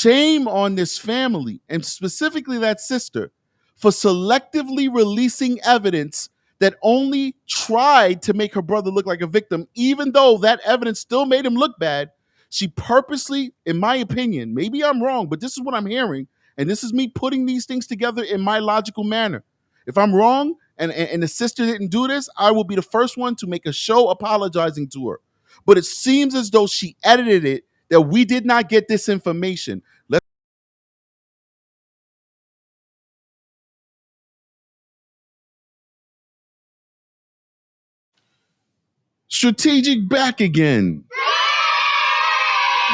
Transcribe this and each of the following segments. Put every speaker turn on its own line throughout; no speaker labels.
Shame on this family, and specifically that sister, for selectively releasing evidence that only tried to make her brother look like a victim, even though that evidence still made him look bad. She purposely, in my opinion, maybe I'm wrong, but this is what I'm hearing, and this is me putting these things together in my logical manner. If I'm wrong and the sister didn't do this, I will be the first one to make a show apologizing to her. But it seems as though she edited it that we did not get this information. Strategic back again.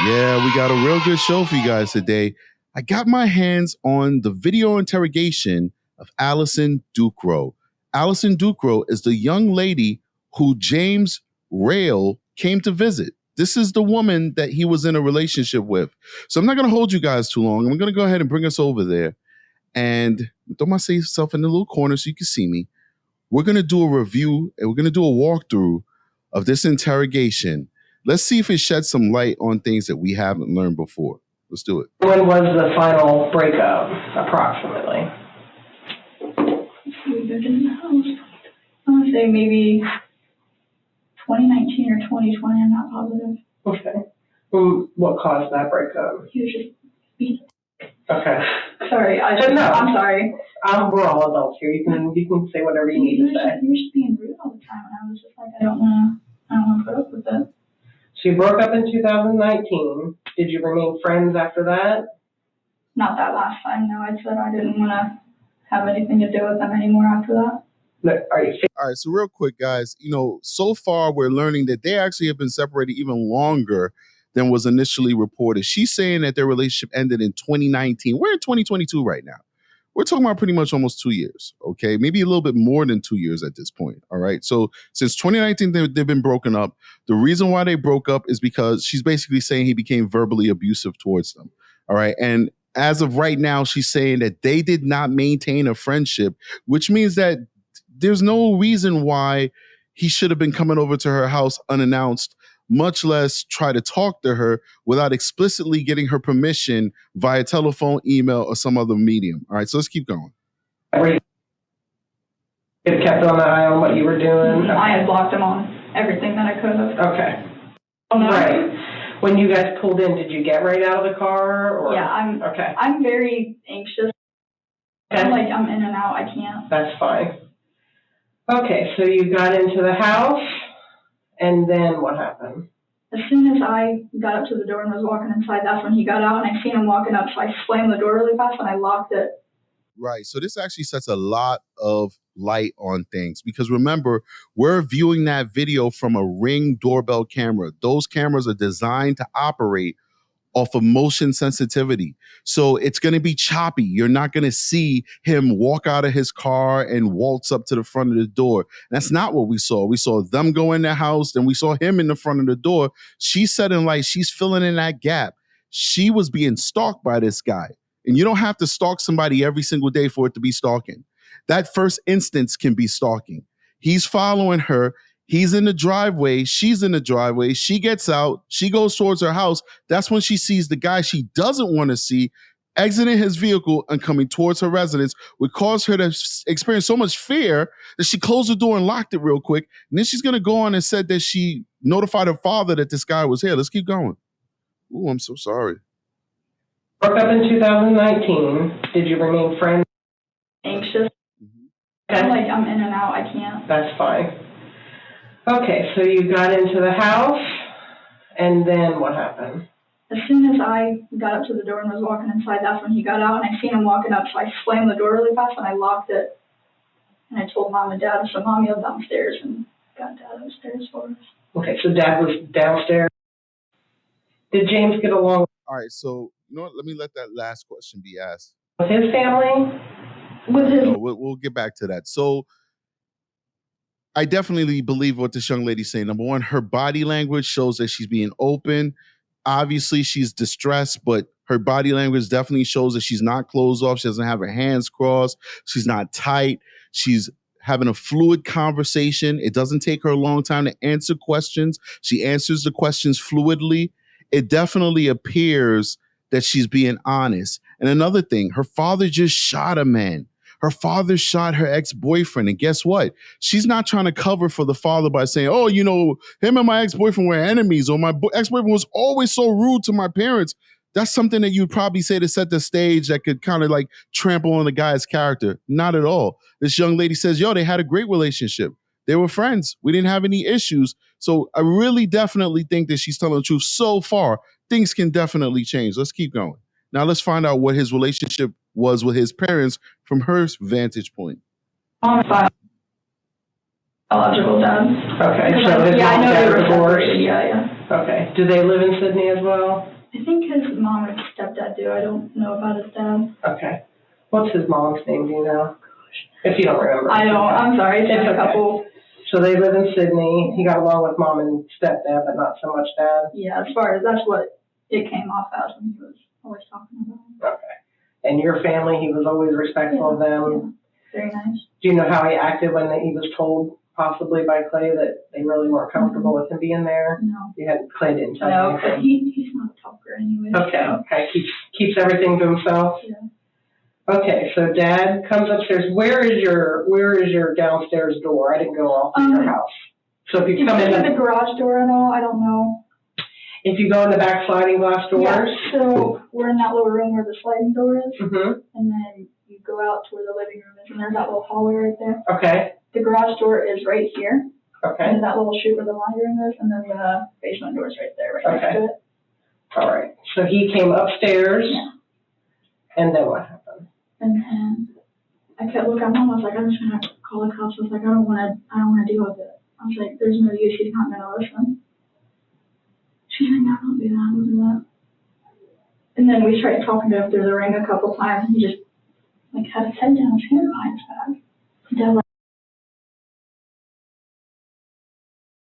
Yeah, we got a real good show for you guys today. I got my hands on the video interrogation of Allyson Duckro. Allyson Duckro is the young lady who James Rayl came to visit. This is the woman that he was in a relationship with. So I'm not going to hold you guys too long. I'm going to go ahead and bring us over there. And throw myself in the little corner so you can see me. We're going to do a review and we're going to do a walkthrough of this interrogation. Let's see if it sheds some light on things that we haven't learned before. Let's do it.
When was the final breakup, approximately?
We've been in the house. I want to say maybe 2019 or 2020. I'm not positive.
Okay. What caused that breakup?
He was just being.
Okay.
Sorry, I'm sorry.
We're all adults here. You can say whatever you need to say.
He was just being rude all the time, and I was just like, I don't want to put up with it.
So you broke up in 2019. Did you remain friends after that?
Not that last time, no. I said I didn't want to have anything to do with them anymore after that.
All right, so real quick, guys, so far we're learning that they actually have been separated even longer than was initially reported. She's saying that their relationship ended in 2019. We're in 2022 right now. We're talking about pretty much almost 2 years, okay? Maybe a little bit more than 2 years at this point, all right? So since 2019, they've been broken up. The reason why they broke up is because she's basically saying he became verbally abusive towards them, all right? And as of right now, she's saying that they did not maintain a friendship, which means that there's no reason why he should have been coming over to her house unannounced, much less try to talk to her without explicitly getting her permission via telephone, email, or some other medium. All right, so let's keep going.
You kept an eye on what you were doing?
I had blocked him on everything that I could have.
Okay. Right. When you guys pulled in, did you get right out of the car? Or?
Yeah, I'm very anxious.
Okay.
I'm in and out. I can't.
That's fine. Okay, so you got into the house, and then what happened?
As soon as I got up to the door and was walking inside, that's when he got out, and I seen him walking up, so I slammed the door really fast and I locked it.
Right, so this actually sets a lot of light on things because remember, we're viewing that video from a Ring doorbell camera. Those cameras are designed to operate off of motion sensitivity. So it's going to be choppy. You're not going to see him walk out of his car and waltz up to the front of the door. That's not what we saw. We saw them go in the house, then we saw him in the front of the door. She's setting light. She's filling in that gap. She was being stalked by this guy. And you don't have to stalk somebody every single day for it to be stalking. That first instance can be stalking. He's following her. He's in the driveway. She's in the driveway. She gets out. She goes towards her house. That's when she sees the guy she doesn't want to see exiting his vehicle and coming towards her residence, would cause her to experience so much fear that she closed the door and locked it real quick. And then she's going to go on and said that she notified her father that this guy was here. Let's keep going. Ooh, I'm so sorry.
Broke up in 2019. Did you remain friends?
Anxious. Okay. I'm in and out. I can't.
That's fine. Okay, so you got into the house, and then what happened?
As soon as I got up to the door and was walking inside, that's when he got out, and I seen him walking up, so I slammed the door really fast and I locked it. And I told Mom and Dad, so Mom yelled downstairs and got Dad upstairs for us.
Okay, so Dad was downstairs. Did James get along?
All right, so you know what? Let me let that last question be asked.
With his family?
We'll get back to that. So I definitely believe what this young lady's saying. Number one, her body language shows that she's being open. Obviously, she's distressed, but her body language definitely shows that she's not closed off. She doesn't have her hands crossed. She's not tight. She's having a fluid conversation. It doesn't take her a long time to answer questions. She answers the questions fluidly. It definitely appears that she's being honest. And another thing, her father just shot a man. Her father shot her ex-boyfriend. And guess what? She's not trying to cover for the father by saying, oh, you know, him and my ex-boyfriend were enemies, or my ex-boyfriend was always so rude to my parents. That's something that you'd probably say to set the stage that could kind of like trample on the guy's character. Not at all. This young lady says, yo, they had a great relationship. They were friends. We didn't have any issues. So I really definitely think that she's telling the truth. So far, things can definitely change. Let's keep going. Now let's find out what his relationship was with his parents from her vantage point.
Biological dad.
Okay, so his
yeah, I
mom
know
and
they
dad
were
were divorced?
separated. Yeah.
Okay. Do they live in Sydney as well?
I think his mom and stepdad do. I don't know about his dad.
Okay. What's his mom's name, do you know? If you don't remember.
I don't. I'm sorry. It's
It's
a
okay.
couple.
So they live in Sydney. He got along with mom and stepdad, but not so much dad?
Yeah, as far as that's what it came off as when he was always talking about.
Okay. And your family, he was always respectful of them?
Yeah. Very nice.
Do you know how he acted when he was told, possibly by Clay, that they really weren't comfortable with him being there?
No.
Clay didn't tell
No,
you
but
anything?
he's not a talker anyway.
Okay,
So.
okay, keeps everything to himself?
Yeah.
Okay, so dad comes upstairs. Where is your downstairs door? I didn't go all through your house. So if you
Did
come
you
in,
see the garage door at all? I don't know.
if you go in the back sliding glass doors?
Yeah, so we're in that little room where the sliding door is,
Mm-hmm,
and then you go out to where the living room is, and there's that little hallway right there.
okay,
The garage door is right here,
okay,
and that little chute where the laundry room is, and then the basement door is right there, right next to it.
all right. So he came upstairs,
Yeah.
and then what happened?
And then I kept looking at Mom. I was like, I'm just gonna call the cops. I was like, I don't wanna deal with it. I was like, there's no use. He's not gonna listen. She's like, no, don't do that. Don't do that. And then we tried talking to him through the ring a couple times, and he just like had his head down, his hand behind his back. Dad, like,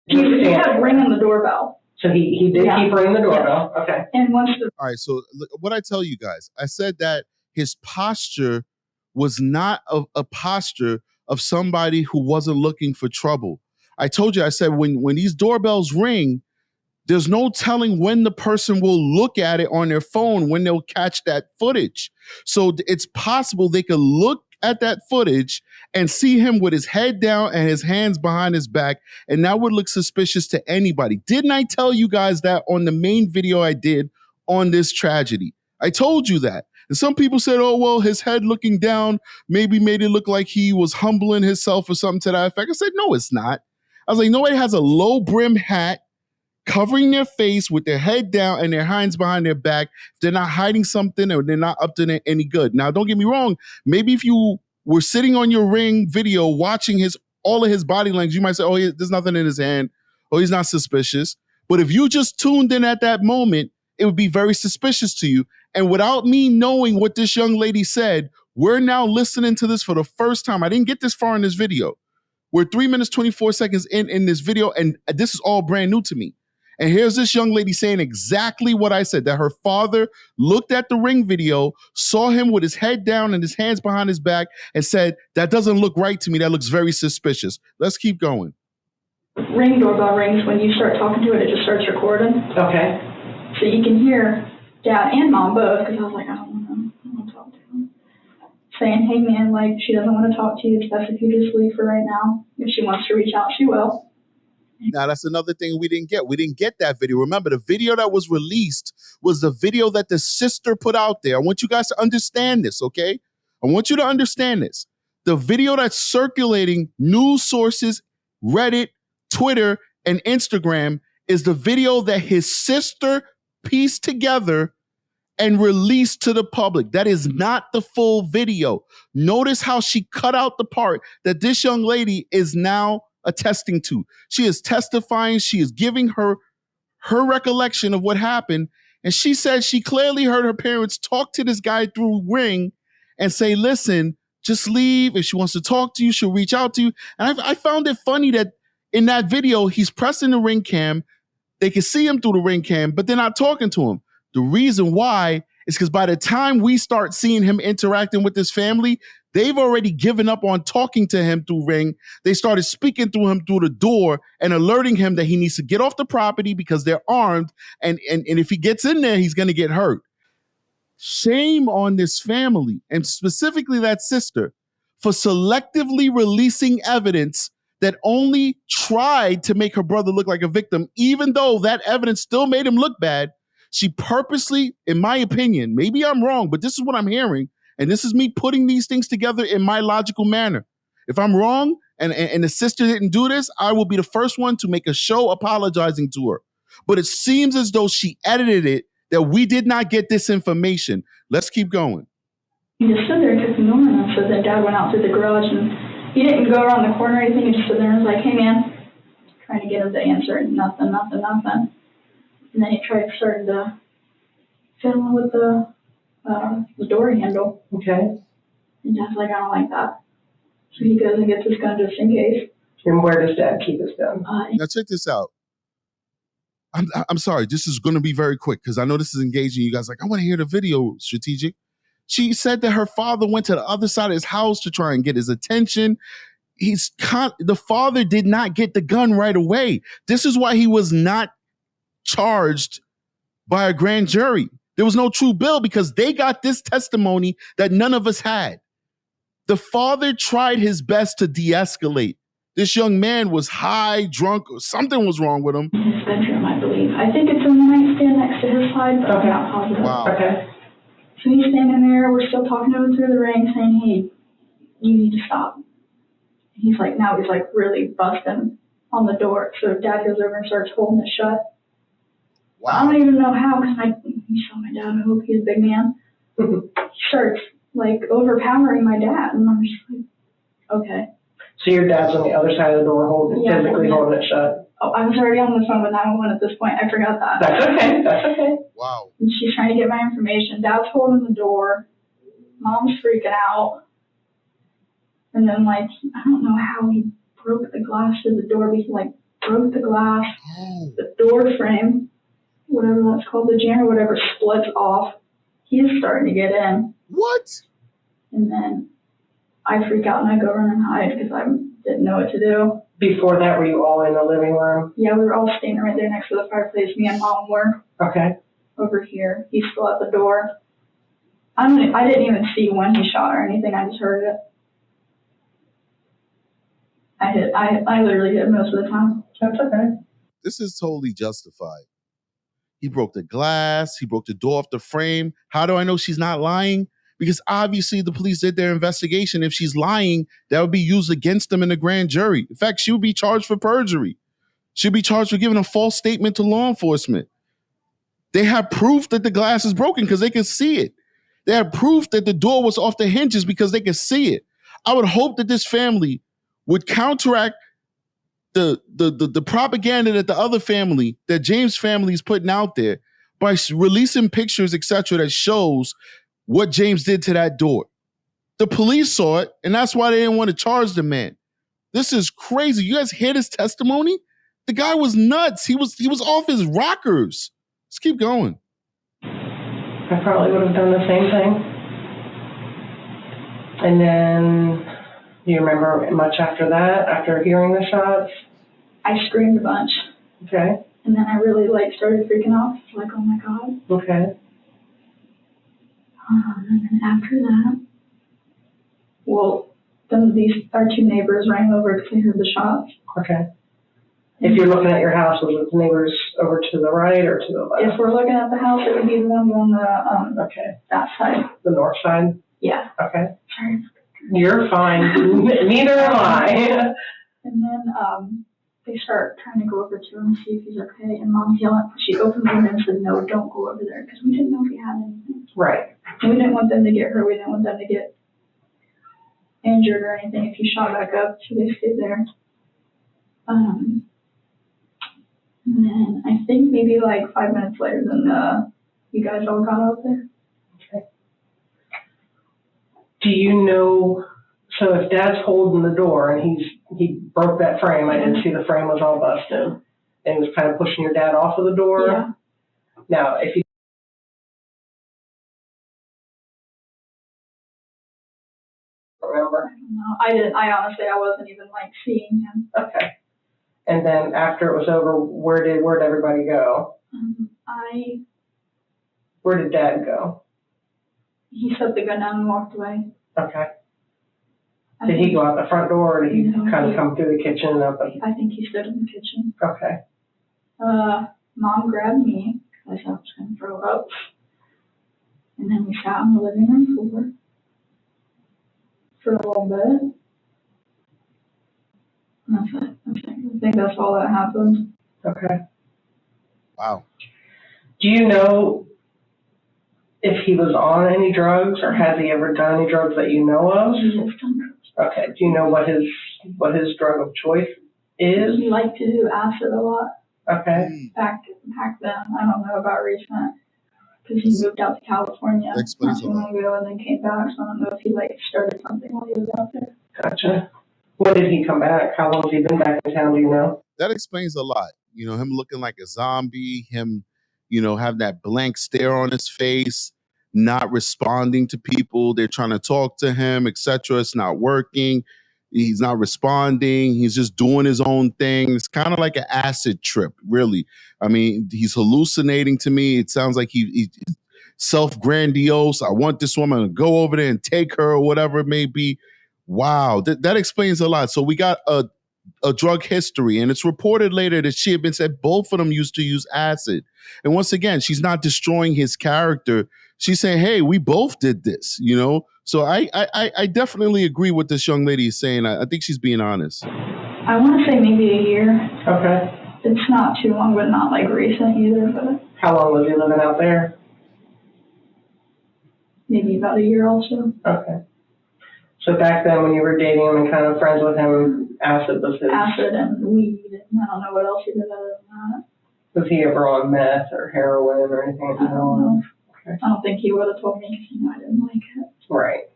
he kept ringing the doorbell.
So he did
Yeah.
keep ringing the doorbell? Okay.
And once the
All right. So what I tell you guys, I said that his posture was not a posture of somebody who wasn't looking for trouble. I told you, I said, when these doorbells ring, there's no telling when the person will look at it on their phone, when they'll catch that footage. So it's possible they could look at that footage and see him with his head down and his hands behind his back, and that would look suspicious to anybody. Didn't I tell you guys that on the main video I did on this tragedy? I told you that. And some people said, oh, well, his head looking down maybe made it look like he was humbling himself or something to that effect. I said, no, it's not. I was like, nobody has a low brim hat covering their face with their head down and their hands behind their back. They're not hiding something or they're not up to any good. Now, don't get me wrong. Maybe if you were sitting on your Ring video watching all of his body language, you might say, oh, there's nothing in his hand. Oh, he's not suspicious. But if you just tuned in at that moment, it would be very suspicious to you. And without me knowing what this young lady said, we're now listening to this for the first time. I didn't get this far in this video. We're 3 minutes, 24 seconds in this video, and this is all brand new to me. And here's this young lady saying exactly what I said, that her father looked at the Ring video, saw him with his head down and his hands behind his back, and said, that doesn't look right to me. That looks very suspicious. Let's keep going.
Ring doorbell rings, when you start talking to it, it just starts recording.
Okay.
So you can hear Dad and Mom both, because I was like, I don't want to talk to him. Saying, hey man, like, she doesn't want to talk to you. It's best if you just leave for right now. If she wants to reach out, she will.
Now, that's another thing we didn't get. We didn't get that video. Remember, the video that was released was the video that the sister put out there. I want you guys to understand this, okay? I want you to understand this. The video that's circulating news sources, Reddit, Twitter, and Instagram is the video that his sister pieced together and released to the public. That is not the full video. Notice how she cut out the part that this young lady is now attesting to. She is testifying. She is giving her recollection of what happened. And she said she clearly heard her parents talk to this guy through Ring and say, listen, just leave. If she wants to talk to you, she'll reach out to you. And I found it funny that in that video, he's pressing the Ring cam. They can see him through the Ring cam, but they're not talking to him. The reason why is because by the time we start seeing him interacting with his family, they've already given up on talking to him through Ring. They started speaking to him through the door and alerting him that he needs to get off the property because they're armed. And if he gets in there, he's going to get hurt. Shame on this family, and specifically that sister, for selectively releasing evidence that only tried to make her brother look like a victim, even though that evidence still made him look bad. She purposely, in my opinion, maybe I'm wrong, but this is what I'm hearing, and this is me putting these things together in my logical manner. If I'm wrong and the sister didn't do this, I will be the first one to make a show apologizing to her. But it seems as though she edited it that we did not get this information. Let's keep going.
He just stood there and kept ignoring us. So then Dad went out through the garage and he didn't go around the corner or anything. He just stood there and was like, "Hey man," trying to get him to answer, and nothing. And then he started to fiddle with the door handle.
Okay.
And Dad's like, "I don't like that." So he goes and gets his gun just in case.
And where does Dad keep his gun?
Now check this out. I'm sorry, this is going to be very quick because I know this is engaging. You guys like, I want to hear the video, Strategic. She said that her father went to the other side of his house to try and get his attention. The father did not get the gun right away. This is why he was not charged by a grand jury. There was no true bill because they got this testimony that none of us had. The father tried his best to de-escalate. This young man was high, drunk, or something was wrong with him.
His bedroom, I believe. I think it's on the nightstand next to his side, but I'm not positive.
Wow.
Okay.
So he's standing there. We're still talking to him through the ring, saying, "Hey, you need to stop." He's like really busting on the door. So Dad goes over and starts holding it shut.
Wow.
I don't even know how, because you saw my dad. I hope he's a big man. He starts like overpowering my dad, and I'm just like, okay.
So your dad's on the other side of the door physically holding it shut?
Oh, I was already on the phone with 911 at this point. I forgot that.
That's okay. That's okay.
Wow.
And she's trying to get my information. Dad's holding the door. Mom's freaking out. And then, I don't know how he broke the glass to the door. He, broke the glass.
Oh.
The door frame, whatever that's called, the jamb or whatever, splits off. He's starting to get in.
What?
And then I freak out and I go run and hide because I didn't know what to do.
Before that, were you all in the living room?
Yeah, we were all standing right there next to the fireplace. Me and Mom were.
Okay.
Over here. He's still at the door. I didn't even see when he shot or anything. I just heard it. I literally hit most of the time.
That's okay.
This is totally justified. He broke the glass. He broke the door off the frame. How do I know she's not lying? Because obviously the police did their investigation. If she's lying, that would be used against them in the grand jury. In fact, she would be charged for perjury. She'd be charged for giving a false statement to law enforcement. They have proof that the glass is broken because they can see it. They have proof that the door was off the hinges because they can see it. I would hope that this family would counteract the propaganda that the other family, that James family is putting out there by releasing pictures, etc., that shows what James did to that door. The police saw it, and that's why they didn't want to charge the man. This is crazy. You guys hear this testimony? The guy was nuts. He was off his rockers. Let's keep going.
I probably would have done the same thing. And then, do you remember much after that, after hearing the shots?
I screamed a bunch.
Okay.
And then I really started freaking out. Like, oh my God.
Okay.
And then after that, our two neighbors ran over because they heard the shots.
Okay. If you're looking at your house, was it the neighbors over to the right or to the left?
If we're looking at the house, it would be the ones on the that side.
The north side?
Yeah.
Okay.
Sorry.
You're fine. Neither am I.
And then they start trying to go over to him and see if he's okay. And Mom's yelling. She opened the window and said, "No, don't go over there," because we didn't know if he had anything.
Right.
We didn't want them to get hurt. We didn't want them to get injured or anything if he shot back up. So they stayed there. And then I think maybe 5 minutes later, then you guys all got out there.
Okay. Do you know? So if Dad's holding the door and he broke that frame, I didn't see the frame was all busted, and he was kind of pushing your dad off of the door.
Yeah.
Now, if you remember,
I don't know. I didn't. I honestly, I wasn't even seeing him.
okay. And then after it was over, where did everybody go? Where did Dad go?
He set the gun down and walked away.
Okay. Did he go out the front door, or did he kind of come through the kitchen and up?
I think he stood in the kitchen.
Okay.
Mom grabbed me because I was going to throw up. And then we sat on the living room floor for a little bit. And that's it. I think that's all that happened.
Okay.
Wow.
Do you know if he was on any drugs, or has he ever done any drugs that you know of?
He has done drugs.
Okay. Do you know what his drug of choice is?
He liked to do acid a lot.
Okay.
Back then. I don't know about recent. Because he moved out to California not too long ago and then came back. So I don't know if he started something while he was out there.
Gotcha. When did he come back? How long has he been back in town? Do you know?
That explains a lot. You know, him looking like a zombie, him, you know, having that blank stare on his face, not responding to people. They're trying to talk to him, etc. It's not working. He's not responding. He's just doing his own thing. It's kind of like an acid trip, really. I mean, he's hallucinating to me. It sounds like he's self-grandiose. I want this woman to go over there and take her, or whatever it may be. Wow, that explains a lot. So we got a drug history, and it's reported later that she had been said both of them used to use acid. And once again, she's not destroying his character. She's saying, hey, we both did this, you know? So I definitely agree with this young lady is saying. I think she's being honest.
I want to say maybe a year.
Okay.
It's not too long, but not recent either. But
How long was he living out there?
Maybe about a year also.
Okay. So back then, when you were dating him and kind of friends with him, acid was his.
Acid and weed. And I don't know what else he did other than that.
Was he ever on meth or heroin or anything?
I don't know.
Okay.
I don't think he would have told me because I didn't like it.
Right.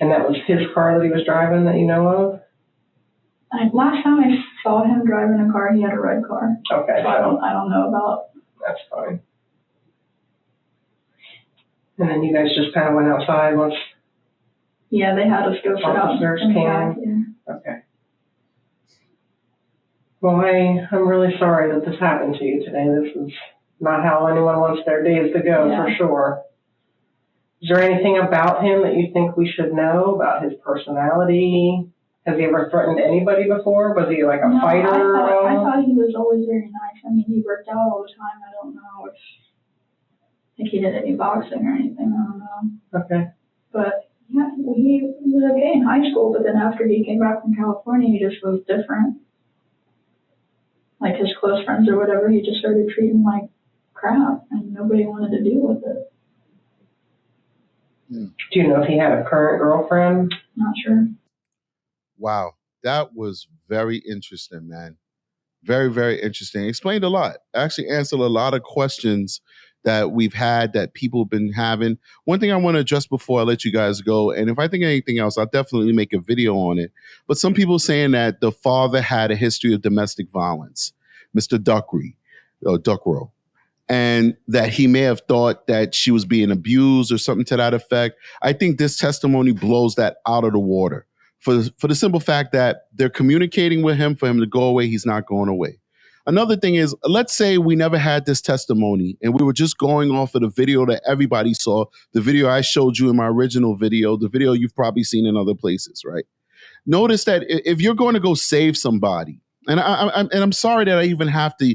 And that was his car that he was driving that you know of?
Last time I saw him driving a car, he had a red car.
Okay.
So I don't know about.
That's fine. And then you guys just kind of went outside once.
Yeah, they had us go sit out
Officers
in the
came.
back, yeah.
Okay. Well, I'm really sorry that this happened to you today. This is not how anyone wants their days to go, for sure. Is there anything about him that you think we should know about his personality? Has he ever threatened anybody before? Was he like a fighter?
I thought he was always very nice. I mean, he worked out all the time. I don't know if he did any boxing or anything. I don't know.
Okay.
But yeah, he was okay in high school, but then after he came back from California, he just was different. Like his close friends or whatever, he just started treating like crap, and nobody wanted to deal with it.
Do you know if he had a current girlfriend?
Not sure.
Wow, that was very interesting, man. Very, very interesting. Explained a lot. Actually answered a lot of questions that we've had, that people have been having. One thing I want to address before I let you guys go, and if I think of anything else, I'll definitely make a video on it. But some people saying that the father had a history of domestic violence, Mr. Duckro, and that he may have thought that she was being abused or something to that effect. I think this testimony blows that out of the water for the simple fact that they're communicating with him for him to go away. He's not going away. Another thing is, let's say we never had this testimony and we were just going off of the video that everybody saw, the video I showed you in my original video, the video you've probably seen in other places, right? Notice that if you're going to go save somebody, and I'm sorry that I even have to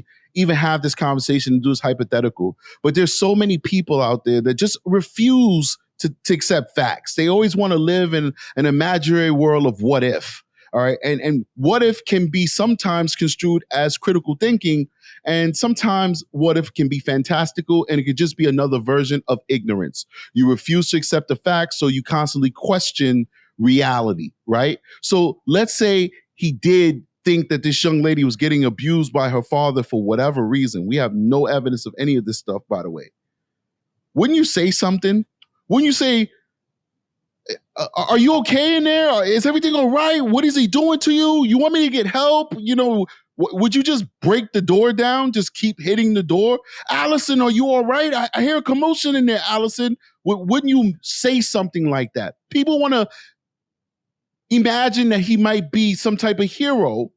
have this conversation and do this hypothetical, but there's so many people out there that just refuse to accept facts. They always want to live in an imaginary world of what if. All right. And what if can be sometimes construed as critical thinking, and sometimes what if can be fantastical, and it could just be another version of ignorance. You refuse to accept the facts, so you constantly question reality, right? So let's say he did think that this young lady was getting abused by her father for whatever reason. We have no evidence of any of this stuff, by the way. Wouldn't you say something? Wouldn't you say, are you okay in there? Is everything all right? What is he doing to you? You want me to get help? You know, would you just break the door down? Just keep hitting the door? Allyson, are you all right? I hear a commotion in there, Allyson. Wouldn't you say something like that? People want to imagine that he might be some type of hero,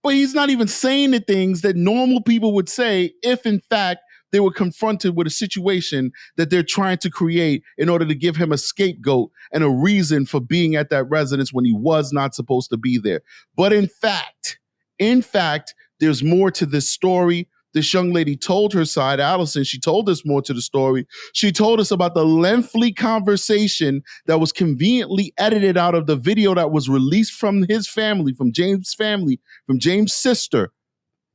but he's not even saying the things that normal people would say if, in fact, they were confronted with a situation that they're trying to create in order to give him a scapegoat and a reason for being at that residence when he was not supposed to be there. But in fact, there's more to this story. This young lady told her side, Allyson, she told us more to the story. She told us about the lengthy conversation that was conveniently edited out of the video that was released from his family, from James' sister.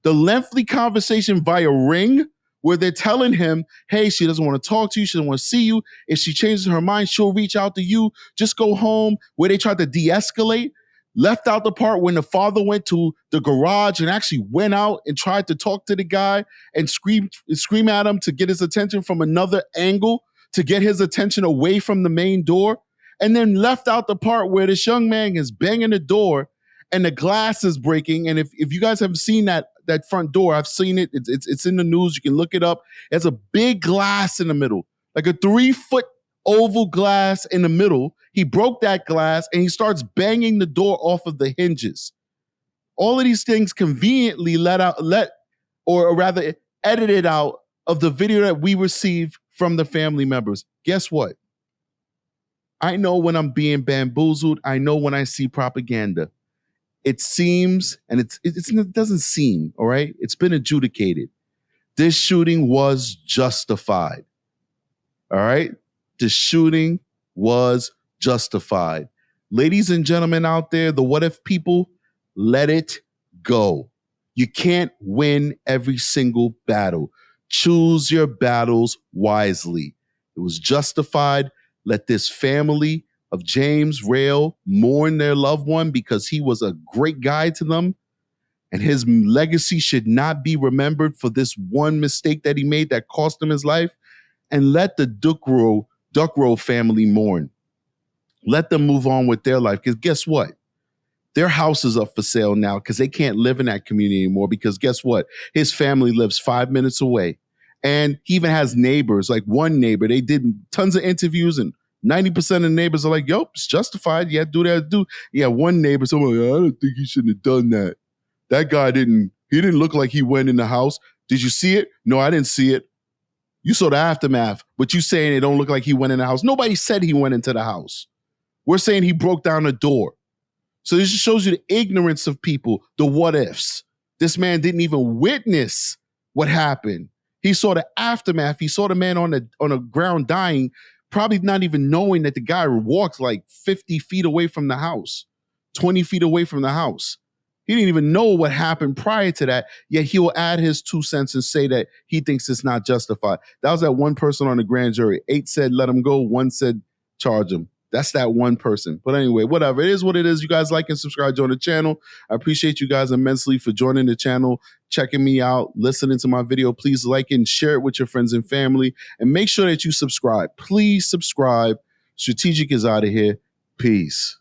The lengthy conversation via Ring, where they're telling him, hey, she doesn't want to talk to you. She doesn't want to see you. If she changes her mind, she'll reach out to you. Just go home, where they tried to de-escalate. Left out the part when the father went to the garage and actually went out and tried to talk to the guy and scream at him to get his attention from another angle, to get his attention away from the main door. And then left out the part where this young man is banging the door and the glass is breaking. And if you guys haven't seen that front door, I've seen it. It's in the news. You can look it up. There's a big glass in the middle, like a 3-foot oval glass in the middle. He broke that glass and he starts banging the door off of the hinges. All of these things conveniently edited out of the video that we received from the family members. Guess what? I know when I'm being bamboozled. I know when I see propaganda. It seems, and it doesn't seem, all right? It's been adjudicated. This shooting was justified. All right? The shooting was justified. Ladies and gentlemen out there, the what if people, let it go. You can't win every single battle. Choose your battles wisely. It was justified. Let this family of James Rayl mourn their loved one because he was a great guy to them. And his legacy should not be remembered for this one mistake that he made that cost him his life. And let the Duckro family mourn. Let them move on with their life. Because guess what? Their house is up for sale now because they can't live in that community anymore. Because guess what? His family lives 5 minutes away. And he even has neighbors, like one neighbor. They did tons of interviews and 90% of the neighbors are like, yup, it's justified. Yeah, do that. Yeah, one neighbor, someone like, I don't think he shouldn't have done that. That guy didn't look like he went in the house. Did you see it? No, I didn't see it. You saw the aftermath, but you saying it don't look like he went in the house. Nobody said he went into the house. We're saying he broke down a door. So this just shows you the ignorance of people, the what ifs. This man didn't even witness what happened. He saw the aftermath. He saw the man on the ground dying, probably not even knowing that the guy walked like 50 feet away from the house, 20 feet away from the house. He didn't even know what happened prior to that, yet he'll add his 2 cents and say that he thinks it's not justified. That was that one person on the grand jury. 8 said let him go, 1 said charge him. That's that one person. But anyway, whatever. It is what it is. You guys like and subscribe, join the channel. I appreciate you guys immensely for joining the channel, checking me out, listening to my video. Please like and share it with your friends and family. And make sure that you subscribe. Please subscribe. Strategic is out of here. Peace.